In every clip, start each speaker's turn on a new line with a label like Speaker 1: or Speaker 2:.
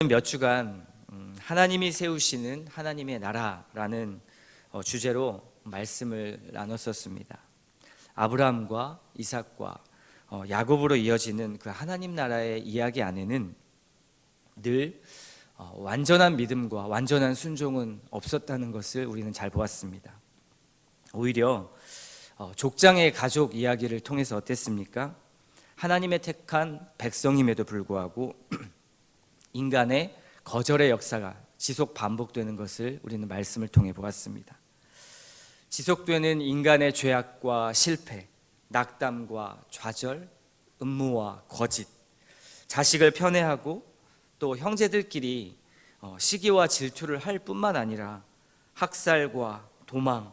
Speaker 1: 우리는 몇 주간 하나님이 세우시는 하나님의 나라라는 주제로 말씀을 나눴었습니다. 아브라함과 이삭과 야곱으로 이어지는 그 하나님 나라의 이야기 안에는 늘 완전한 믿음과 완전한 순종은 없었다는 것을 우리는 잘 보았습니다. 오히려 족장의 가족 이야기를 통해서 어땠습니까? 하나님의 택한 백성임에도 불구하고 인간의 거절의 역사가 지속 반복되는 것을 우리는 말씀을 통해 보았습니다. 지속되는 인간의 죄악과 실패, 낙담과 좌절, 음모와 거짓, 자식을 편애하고 또 형제들끼리 시기와 질투를 할 뿐만 아니라 학살과 도망,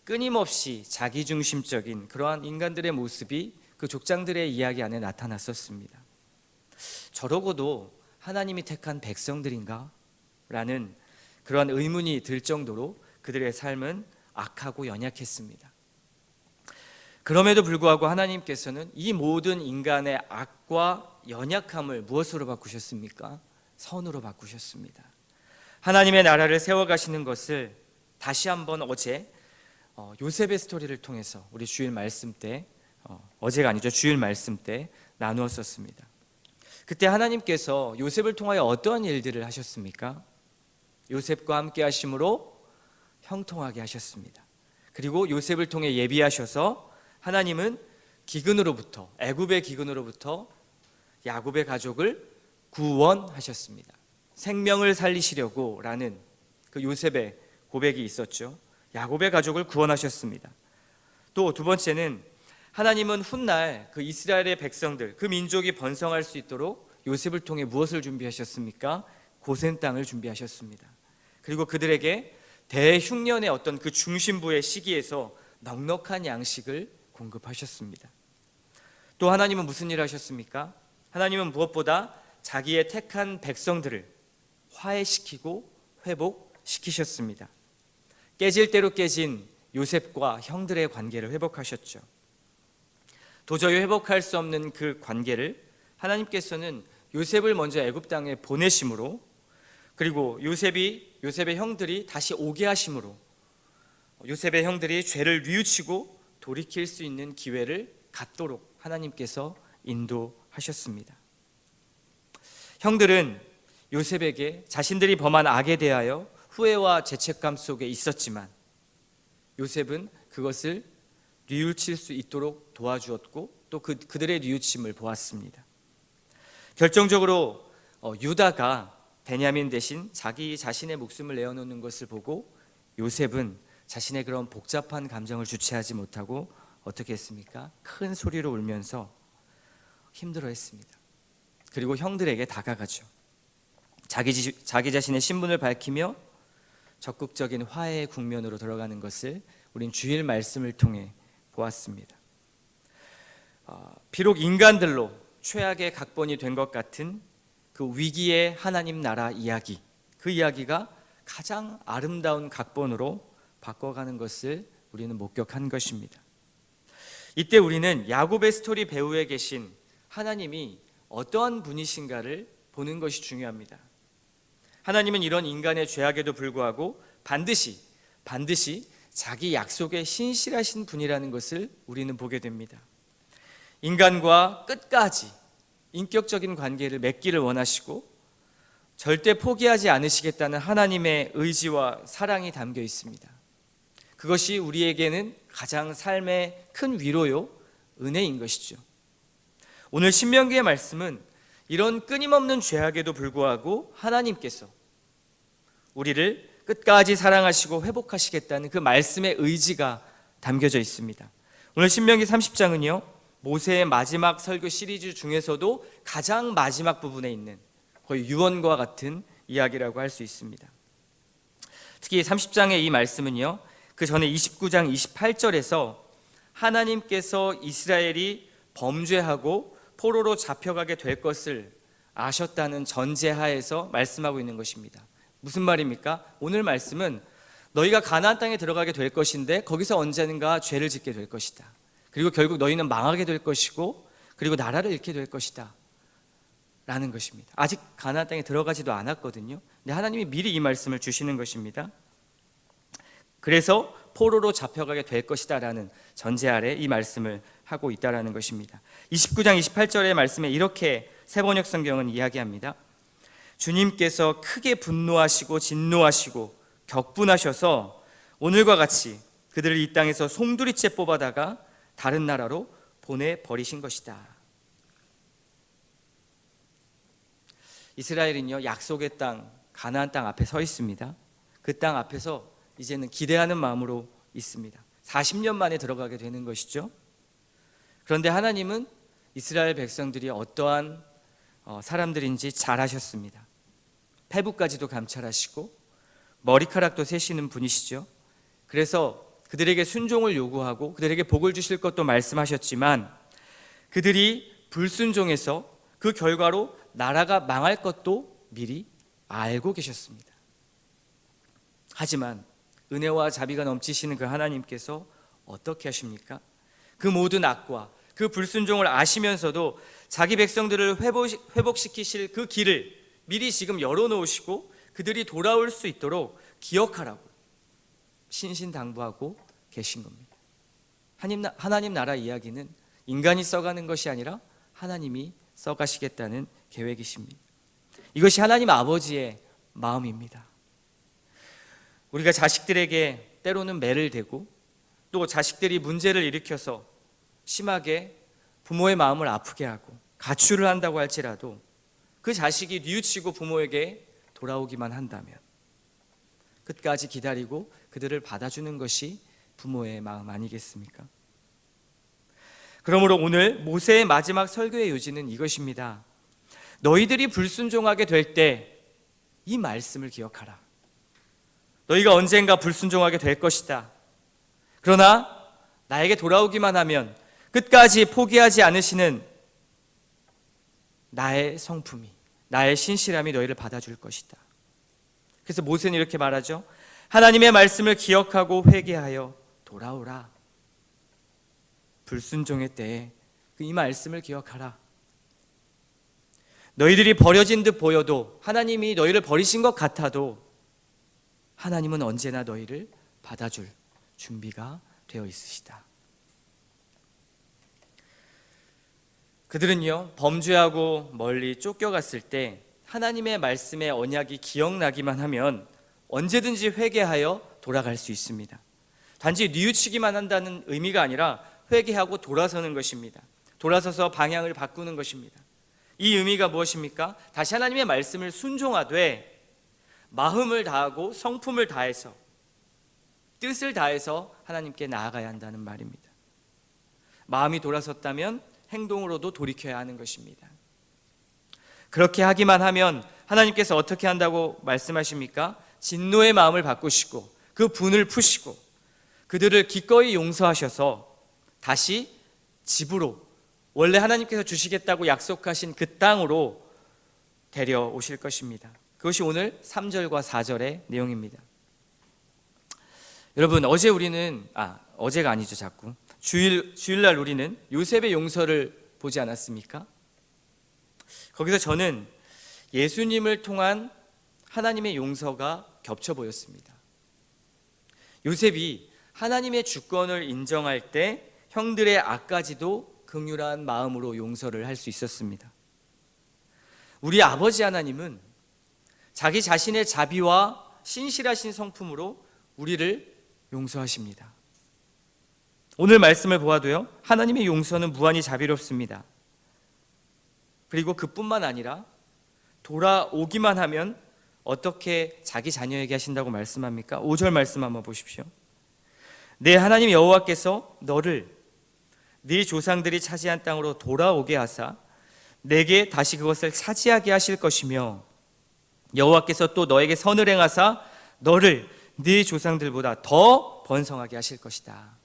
Speaker 1: 끊임없이 자기중심적인 그러한 인간들의 모습이 그 족장들의 이야기 안에 나타났었습니다. 저러고도 하나님이 택한 백성들인가? 라는 그러한 의문이 들 정도로 그들의 삶은 악하고 연약했습니다. 그럼에도 불구하고 하나님께서는 이 모든 인간의 악과 연약함을 무엇으로 바꾸셨습니까? 선으로 바꾸셨습니다. 하나님의 나라를 세워가시는 것을 다시 한번 어제 요셉의 스토리를 통해서 우리 주일 말씀 때 어제가 아니죠, 주일 말씀 때 나누었었습니다. 그때 하나님께서 요셉을 통하여 어떠한 일들을 하셨습니까? 요셉과 함께 하심으로 형통하게 하셨습니다. 그리고 요셉을 통해 예비하셔서 하나님은 기근으로부터, 애굽의 기근으로부터 야곱의 가족을 구원하셨습니다. 생명을 살리시려고 라는 그 요셉의 고백이 있었죠. 야곱의 가족을 구원하셨습니다. 또 두 번째는 하나님은 훗날 그 이스라엘의 백성들, 그 민족이 번성할 수 있도록 요셉을 통해 무엇을 준비하셨습니까? 고센 땅을 준비하셨습니다. 그리고 그들에게 대흉년의 어떤 그 중심부의 시기에서 넉넉한 양식을 공급하셨습니다. 또 하나님은 무슨 일을 하셨습니까? 하나님은 무엇보다 자기의 택한 백성들을 화해시키고 회복시키셨습니다. 깨질 대로 깨진 요셉과 형들의 관계를 회복하셨죠. 도저히 회복할 수 없는 그 관계를 하나님께서는 요셉을 먼저 애굽 땅에 보내심으로, 그리고 요셉의 형들이 다시 오게 하심으로 요셉의 형들이 죄를 뉘우치고 돌이킬 수 있는 기회를 갖도록 하나님께서 인도하셨습니다. 형들은 요셉에게 자신들이 범한 악에 대하여 후회와 죄책감 속에 있었지만 요셉은 그것을 뉘우칠 수 있도록 도와주었고 또 그들의 뉘우침을 보았습니다. 결정적으로 유다가 베냐민 대신 자기 자신의 목숨을 내어놓는 것을 보고 요셉은 자신의 그런 복잡한 감정을 주체하지 못하고 어떻게 했습니까? 큰 소리로 울면서 힘들어했습니다. 그리고 형들에게 다가가죠. 자기 자신의 신분을 밝히며 적극적인 화해의 국면으로 들어가는 것을 우린 주일 말씀을 통해 보았습니다. 비록 인간들로 최악의 각본이 된 것 같은 그 위기의 하나님 나라 이야기, 그 이야기가 가장 아름다운 각본으로 바꿔가는 것을 우리는 목격한 것입니다. 이때 우리는 야곱의 스토리 배후에 계신 하나님이 어떠한 분이신가를 보는 것이 중요합니다. 하나님은 이런 인간의 죄악에도 불구하고 반드시 자기 약속에 신실하신 분이라는 것을 우리는 보게 됩니다. 인간과 끝까지 인격적인 관계를 맺기를 원하시고 절대 포기하지 않으시겠다는 하나님의 의지와 사랑이 담겨 있습니다. 그것이 우리에게는 가장 삶의 큰 위로요, 은혜인 것이죠. 오늘 신명기의 말씀은 이런 끊임없는 죄악에도 불구하고 하나님께서 우리를 끝까지 사랑하시고 회복하시겠다는 그 말씀의 의지가 담겨져 있습니다. 오늘 신명기 30장은요 모세의 마지막 설교 시리즈 중에서도 가장 마지막 부분에 있는 거의 유언과 같은 이야기라고 할 수 있습니다. 특히 30장의 이 말씀은요 그 전에 29장 28절에서 하나님께서 이스라엘이 범죄하고 포로로 잡혀가게 될 것을 아셨다는 전제하에서 말씀하고 있는 것입니다. 무슨 말입니까? 오늘 말씀은 너희가 가나안 땅에 들어가게 될 것인데 거기서 언젠가 죄를 짓게 될 것이다. 그리고 결국 너희는 망하게 될 것이고 그리고 나라를 잃게 될 것이다 라는 것입니다. 아직 가나안 땅에 들어가지도 않았거든요. 근데 하나님이 미리 이 말씀을 주시는 것입니다. 그래서 포로로 잡혀가게 될 것이다 라는 전제 아래 이 말씀을 하고 있다라는 것입니다. 29장 28절의 말씀에 이렇게 새번역 성경은 이야기합니다. 주님께서 크게 분노하시고 진노하시고 격분하셔서 오늘과 같이 그들을 이 땅에서 송두리째 뽑아다가 다른 나라로 보내버리신 것이다. 이스라엘은요, 약속의 땅 가나안 땅 앞에 서 있습니다. 그 땅 앞에서 이제는 기대하는 마음으로 있습니다. 40년 만에 들어가게 되는 것이죠. 그런데 하나님은 이스라엘 백성들이 어떠한 사람들인지 잘 아셨습니다. 패부까지도 감찰하시고 머리카락도 세시는 분이시죠. 그래서 그들에게 순종을 요구하고 그들에게 복을 주실 것도 말씀하셨지만 그들이 불순종해서 그 결과로 나라가 망할 것도 미리 알고 계셨습니다. 하지만 은혜와 자비가 넘치시는 그 하나님께서 어떻게 하십니까? 그 모든 악과 그 불순종을 아시면서도 자기 백성들을 회복시키실 그 길을 미리 지금 열어놓으시고 그들이 돌아올 수 있도록 기억하라고 신신당부하고 계신 겁니다. 하나님 나라 이야기는 인간이 써가는 것이 아니라 하나님이 써가시겠다는 계획이십니다. 이것이 하나님 아버지의 마음입니다. 우리가 자식들에게 때로는 매를 대고 또 자식들이 문제를 일으켜서 심하게 부모의 마음을 아프게 하고 가출을 한다고 할지라도 그 자식이 뉘우치고 부모에게 돌아오기만 한다면 끝까지 기다리고 그들을 받아주는 것이 부모의 마음 아니겠습니까? 그러므로 오늘 모세의 마지막 설교의 요지는 이것입니다. 너희들이 불순종하게 될 때 이 말씀을 기억하라. 너희가 언젠가 불순종하게 될 것이다. 그러나 나에게 돌아오기만 하면 끝까지 포기하지 않으시는 나의 성품이, 나의 신실함이 너희를 받아줄 것이다. 그래서 모세는 이렇게 말하죠. 하나님의 말씀을 기억하고 회개하여 돌아오라. 불순종의 때에 이 말씀을 기억하라. 너희들이 버려진 듯 보여도 하나님이 너희를 버리신 것 같아도 하나님은 언제나 너희를 받아줄 준비가 되어 있으시다. 그들은요, 범죄하고 멀리 쫓겨갔을 때 하나님의 말씀의 언약이 기억나기만 하면 언제든지 회개하여 돌아갈 수 있습니다. 단지 뉘우치기만 한다는 의미가 아니라 회개하고 돌아서는 것입니다. 돌아서서 방향을 바꾸는 것입니다. 이 의미가 무엇입니까? 다시 하나님의 말씀을 순종하되 마음을 다하고 성품을 다해서 뜻을 다해서 하나님께 나아가야 한다는 말입니다. 마음이 돌아섰다면 행동으로도 돌이켜야 하는 것입니다. 그렇게 하기만 하면 하나님께서 어떻게 한다고 말씀하십니까? 진노의 마음을 바꾸시고 그 분을 푸시고 그들을 기꺼이 용서하셔서 다시 집으로, 원래 하나님께서 주시겠다고 약속하신 그 땅으로 데려오실 것입니다. 그것이 오늘 3절과 4절의 내용입니다. 여러분, 어제가 아니죠, 자꾸 주일날 우리는 요셉의 용서를 보지 않았습니까? 거기서 저는 예수님을 통한 하나님의 용서가 겹쳐 보였습니다. 요셉이 하나님의 주권을 인정할 때 형들의 악까지도 긍휼한 마음으로 용서를 할 수 있었습니다. 우리 아버지 하나님은 자기 자신의 자비와 신실하신 성품으로 우리를 용서하십니다. 오늘 말씀을 보아도요, 하나님의 용서는 무한히 자비롭습니다. 그리고 그뿐만 아니라 돌아오기만 하면 어떻게 자기 자녀에게 하신다고 말씀합니까? 5절 말씀 한번 보십시오. 내 하나님 여호와께서 너를 네 조상들이 차지한 땅으로 돌아오게 하사 내게 다시 그것을 차지하게 하실 것이며 여호와께서 또 너에게 선을 행하사 너를 네 조상들보다 더 번성하게 하실 것이다.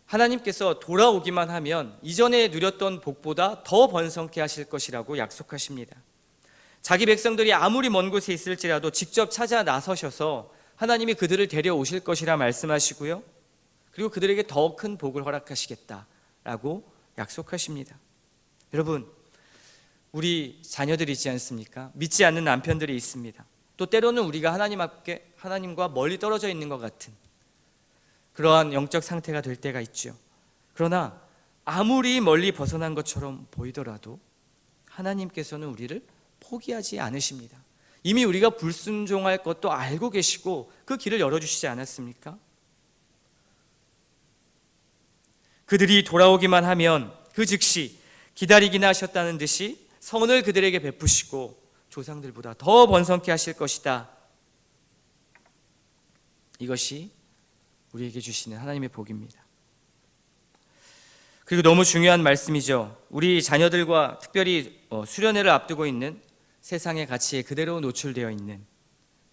Speaker 1: 하나님께서 돌아오기만 하면 이전에 누렸던 복보다 더 번성케 하실 것이라고 약속하십니다. 자기 백성들이 아무리 먼 곳에 있을지라도 직접 찾아 나서셔서 하나님이 그들을 데려오실 것이라 말씀하시고요, 그리고 그들에게 더 큰 복을 허락하시겠다라고 약속하십니다. 여러분, 우리 자녀들이 있지 않습니까? 믿지 않는 남편들이 있습니다. 또 때로는 우리가 하나님과 멀리 떨어져 있는 것 같은 그러한 영적 상태가 될 때가 있죠. 그러나 아무리 멀리 벗어난 것처럼 보이더라도 하나님께서는 우리를 포기하지 않으십니다. 이미 우리가 불순종할 것도 알고 계시고 그 길을 열어주시지 않았습니까? 그들이 돌아오기만 하면 그 즉시 기다리기나 하셨다는 듯이 선을 그들에게 베푸시고 조상들보다 더 번성케 하실 것이다. 이것이 우리에게 주시는 하나님의 복입니다. 그리고 너무 중요한 말씀이죠. 우리 자녀들과 특별히 수련회를 앞두고 있는 세상의 가치에 그대로 노출되어 있는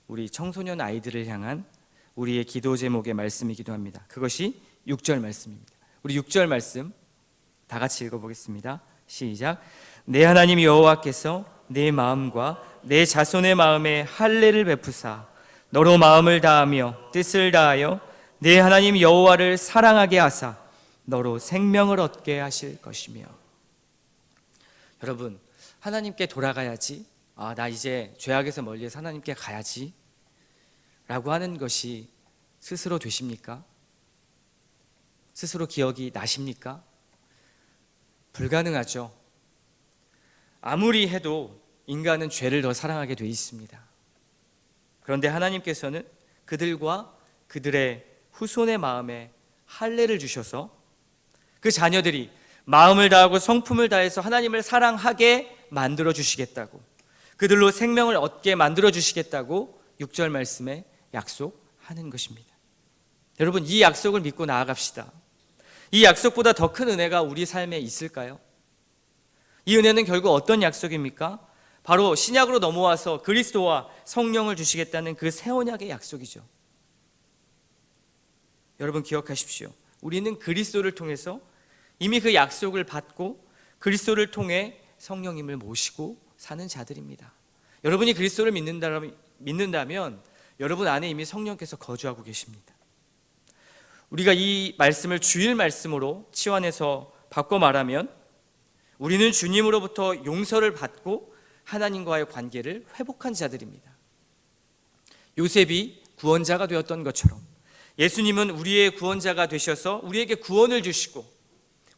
Speaker 1: 우리 청소년 아이들을 향한 우리의 기도 제목의 말씀이기도 합니다. 그것이 6절 말씀입니다. 우리 6절 말씀 다 같이 읽어보겠습니다. 시작. 내 하나님 여호와께서 내 마음과 내 자손의 마음에 할례를 베푸사 너로 마음을 다하며 뜻을 다하여 내 하나님 여호와를 사랑하게 하사 너로 생명을 얻게 하실 것이며. 여러분, 하나님께 돌아가야지, 나 이제 죄악에서 멀리해서 하나님께 가야지 라고 하는 것이 스스로 되십니까? 스스로 기억이 나십니까? 불가능하죠. 아무리 해도 인간은 죄를 더 사랑하게 돼 있습니다. 그런데 하나님께서는 그들과 그들의 후손의 마음에 할례를 주셔서 그 자녀들이 마음을 다하고 성품을 다해서 하나님을 사랑하게 만들어 주시겠다고, 그들로 생명을 얻게 만들어 주시겠다고 6절 말씀에 약속하는 것입니다. 여러분, 이 약속을 믿고 나아갑시다. 이 약속보다 더 큰 은혜가 우리 삶에 있을까요? 이 은혜는 결국 어떤 약속입니까? 바로 신약으로 넘어와서 그리스도와 성령을 주시겠다는 그 새 언약의 약속이죠. 여러분 기억하십시오. 우리는 그리스도를 통해서 이미 그 약속을 받고 그리스도를 통해 성령님을 모시고 사는 자들입니다. 여러분이 그리스도를 믿는다면 여러분 안에 이미 성령께서 거주하고 계십니다. 우리가 이 말씀을 주일 말씀으로 치환해서 바꿔 말하면 우리는 주님으로부터 용서를 받고 하나님과의 관계를 회복한 자들입니다. 요셉이 구원자가 되었던 것처럼 예수님은 우리의 구원자가 되셔서 우리에게 구원을 주시고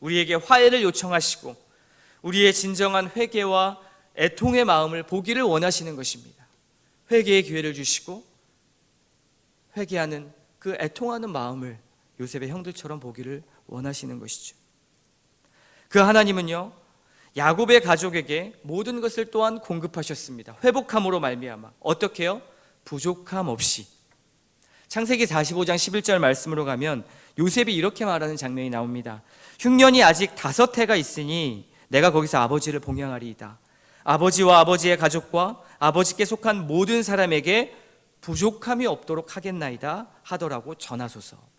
Speaker 1: 우리에게 화해를 요청하시고 우리의 진정한 회개와 애통의 마음을 보기를 원하시는 것입니다. 회개의 기회를 주시고 회개하는 그 애통하는 마음을 요셉의 형들처럼 보기를 원하시는 것이죠. 그 하나님은요, 야곱의 가족에게 모든 것을 또한 공급하셨습니다. 회복함으로 말미암아. 어떻게요? 부족함 없이. 창세기 45장 11절 말씀으로 가면 요셉이 이렇게 말하는 장면이 나옵니다. 흉년이 아직 5해가 있으니 내가 거기서 아버지를 봉양하리이다. 아버지와 아버지의 가족과 아버지께 속한 모든 사람에게 부족함이 없도록 하겠나이다 하더라고 전하소서.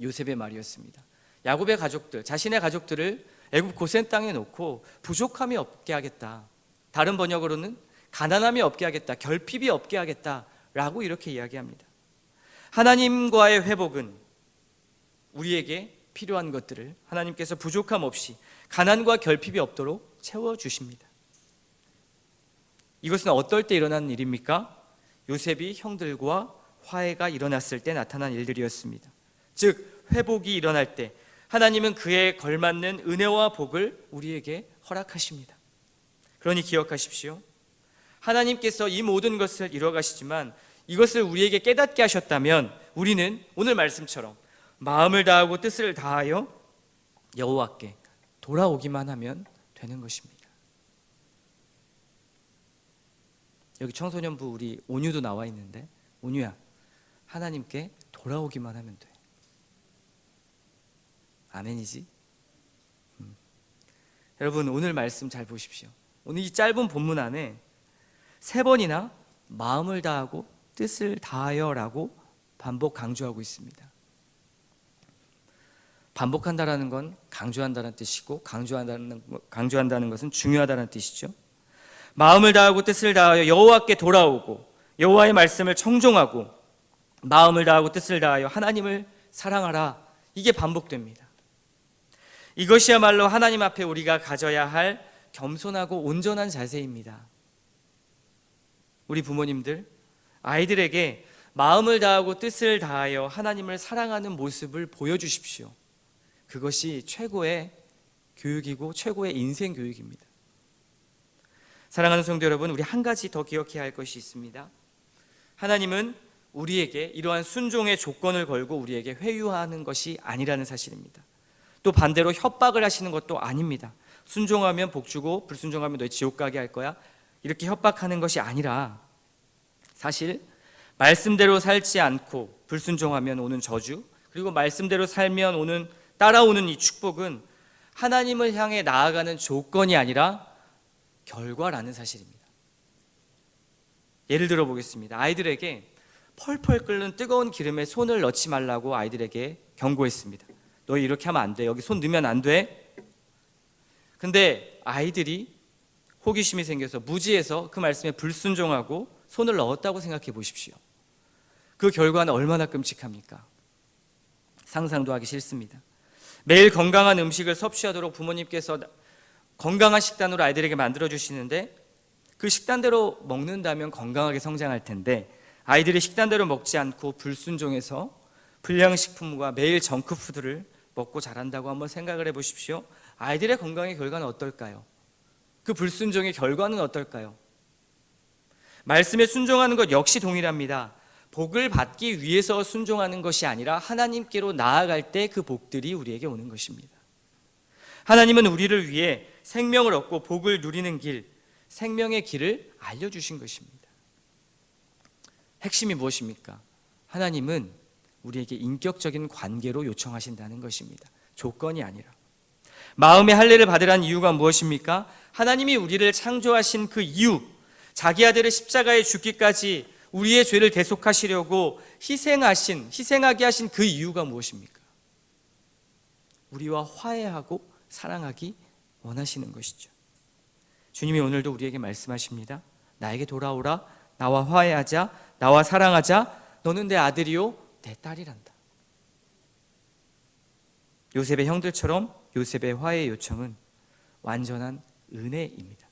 Speaker 1: 요셉의 말이었습니다. 야곱의 가족들, 자신의 가족들을 애굽 고센 땅에 놓고 부족함이 없게 하겠다. 다른 번역으로는 가난함이 없게 하겠다, 결핍이 없게 하겠다라고 이렇게 이야기합니다. 하나님과의 회복은 우리에게 필요한 것들을 하나님께서 부족함 없이 가난과 결핍이 없도록 채워주십니다. 이것은 어떨 때 일어난 일입니까? 요셉이 형들과 화해가 일어났을 때 나타난 일들이었습니다. 즉 회복이 일어날 때 하나님은 그에 걸맞는 은혜와 복을 우리에게 허락하십니다. 그러니 기억하십시오. 하나님께서 이 모든 것을 이루어가시지만 이것을 우리에게 깨닫게 하셨다면 우리는 오늘 말씀처럼 마음을 다하고 뜻을 다하여 여호와께 돌아오기만 하면 되는 것입니다. 여기 청소년부 우리 온유도 나와 있는데, 온유야, 하나님께 돌아오기만 하면 돼. 아멘이지? 여러분 오늘 말씀 잘 보십시오. 오늘 이 짧은 본문 안에 3번이나 마음을 다하고 뜻을 다하여라고 반복 강조하고 있습니다. 반복한다라는 건 강조한다는 뜻이고 강조한다는 것은 중요하다는 뜻이죠. 마음을 다하고 뜻을 다하여 여호와께 돌아오고 여호와의 말씀을 청종하고 마음을 다하고 뜻을 다하여 하나님을 사랑하라. 이게 반복됩니다. 이것이야말로 하나님 앞에 우리가 가져야 할 겸손하고 온전한 자세입니다. 우리 부모님들, 아이들에게 마음을 다하고 뜻을 다하여 하나님을 사랑하는 모습을 보여주십시오. 그것이 최고의 교육이고 최고의 인생 교육입니다. 사랑하는 성도 여러분, 우리 한 가지 더 기억해야 할 것이 있습니다. 하나님은 우리에게 이러한 순종의 조건을 걸고 우리에게 회유하는 것이 아니라는 사실입니다. 또 반대로 협박을 하시는 것도 아닙니다. 순종하면 복 주고 불순종하면 너 지옥 가게 할 거야, 이렇게 협박하는 것이 아니라, 사실 말씀대로 살지 않고 불순종하면 오는 저주, 그리고 말씀대로 살면 따라오는 이 축복은 하나님을 향해 나아가는 조건이 아니라 결과라는 사실입니다. 예를 들어 보겠습니다. 아이들에게 펄펄 끓는 뜨거운 기름에 손을 넣지 말라고 아이들에게 경고했습니다. 너 이렇게 하면 안 돼. 여기 손 넣으면 안 돼. 근데 아이들이 호기심이 생겨서 무지해서 그 말씀에 불순종하고 손을 넣었다고 생각해 보십시오. 그 결과는 얼마나 끔찍합니까? 상상도 하기 싫습니다. 매일 건강한 음식을 섭취하도록 부모님께서 건강한 식단으로 아이들에게 만들어주시는데, 그 식단대로 먹는다면 건강하게 성장할 텐데, 아이들이 식단대로 먹지 않고 불순종해서 불량식품과 매일 정크푸드를 먹고 자란다고 한번 생각을 해보십시오. 아이들의 건강의 결과는 어떨까요? 그 불순종의 결과는 어떨까요? 말씀에 순종하는 것 역시 동일합니다. 복을 받기 위해서 순종하는 것이 아니라 하나님께로 나아갈 때 그 복들이 우리에게 오는 것입니다. 하나님은 우리를 위해 생명을 얻고 복을 누리는 길, 생명의 길을 알려주신 것입니다. 핵심이 무엇입니까? 하나님은 우리에게 인격적인 관계로 요청하신다는 것입니다. 조건이 아니라. 마음의 할례를 받으라는 이유가 무엇입니까? 하나님이 우리를 창조하신 그 이유, 자기 아들을 십자가에 죽기까지 우리의 죄를 대속하시려고 희생하게 하신 그 이유가 무엇입니까? 우리와 화해하고 사랑하기 원하시는 것이죠. 주님이 오늘도 우리에게 말씀하십니다. 나에게 돌아오라, 나와 화해하자, 나와 사랑하자, 너는 내 아들이요 내 딸이란다. 요셉의 형들처럼 요셉의 화해 요청은 완전한 은혜입니다.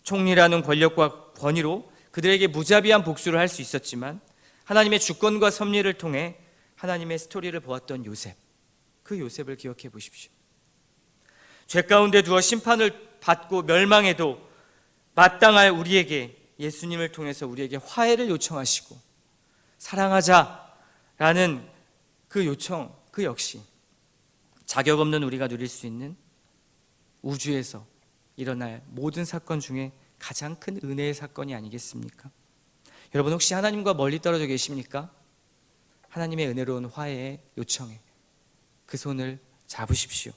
Speaker 1: 총리라는 권력과 권위로 그들에게 무자비한 복수를 할 수 있었지만, 하나님의 주권과 섭리를 통해 하나님의 스토리를 보았던 요셉, 그 요셉을 기억해 보십시오. 죄 가운데 두어 심판을 받고 멸망해도 마땅할 우리에게, 예수님을 통해서 우리에게 화해를 요청하시고 사랑하자라는 그 요청, 그 역시 자격 없는 우리가 누릴 수 있는 우주에서 일어날 모든 사건 중에 가장 큰 은혜의 사건이 아니겠습니까? 여러분, 혹시 하나님과 멀리 떨어져 계십니까? 하나님의 은혜로운 화해의 요청에 그 손을 잡으십시오.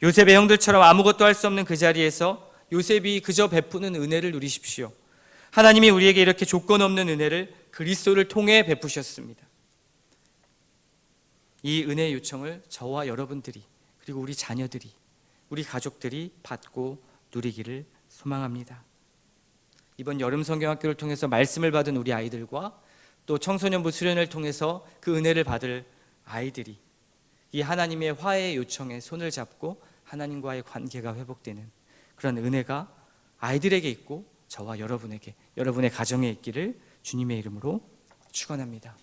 Speaker 1: 요셉의 형들처럼 아무것도 할 수 없는 그 자리에서 요셉이 그저 베푸는 은혜를 누리십시오. 하나님이 우리에게 이렇게 조건 없는 은혜를 그리스도를 통해 베푸셨습니다. 이 은혜의 요청을 저와 여러분들이, 그리고 우리 자녀들이, 우리 가족들이 받고 누리기를 소망합니다. 이번 여름 성경학교를 통해서 말씀을 받은 우리 아이들과 또 청소년부 수련을 통해서 그 은혜를 받을 아이들이 이 하나님의 화해의 요청에 손을 잡고 하나님과의 관계가 회복되는 그런 은혜가 아이들에게 있고 저와 여러분에게, 여러분의 가정에 있기를 주님의 이름으로 축원합니다.